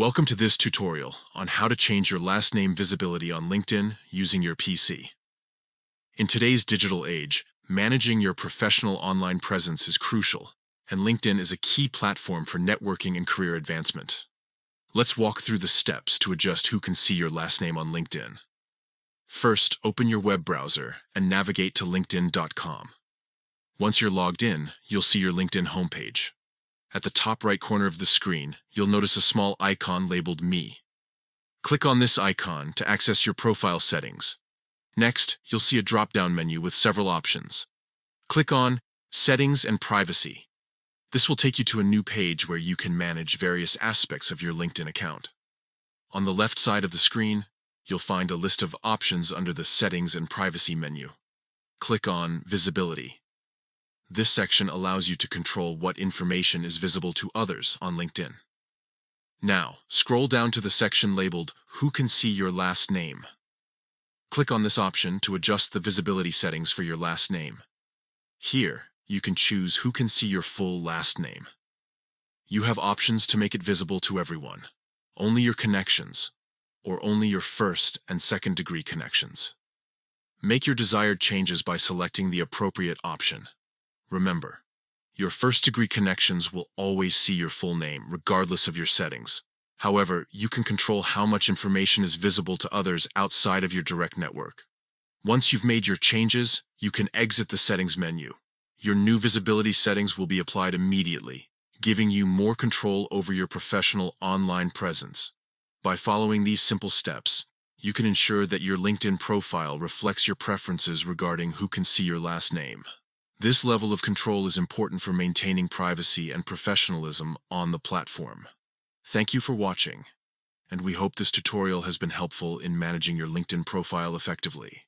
Welcome to this tutorial on how to change your last name visibility on LinkedIn using your PC. In today's digital age, managing your professional online presence is crucial, and LinkedIn is a key platform for networking and career advancement. Let's walk through the steps to adjust who can see your last name on LinkedIn. First, open your web browser and navigate to linkedin.com. Once you're logged in, you'll see your LinkedIn homepage. At the top right corner of the screen, you'll notice a small icon labeled Me. Click on this icon to access your profile settings. Next, you'll see a drop-down menu with several options. Click on Settings and Privacy. This will take you to a new page where you can manage various aspects of your LinkedIn account. On the left side of the screen, you'll find a list of options under the Settings and Privacy menu. Click on Visibility. This section allows you to control what information is visible to others on LinkedIn. Now, scroll down to the section labeled Who can see your last name? Click on this option to adjust the visibility settings for your last name. Here, you can choose who can see your full last name. You have options to make it visible to everyone, only your connections, or only your first and second degree connections. Make your desired changes by selecting the appropriate option. Remember, your first-degree connections will always see your full name, regardless of your settings. However, you can control how much information is visible to others outside of your direct network. Once you've made your changes, you can exit the settings menu. Your new visibility settings will be applied immediately, giving you more control over your professional online presence. By following these simple steps, you can ensure that your LinkedIn profile reflects your preferences regarding who can see your last name. This level of control is important for maintaining privacy and professionalism on the platform. Thank you for watching, and we hope this tutorial has been helpful in managing your LinkedIn profile effectively.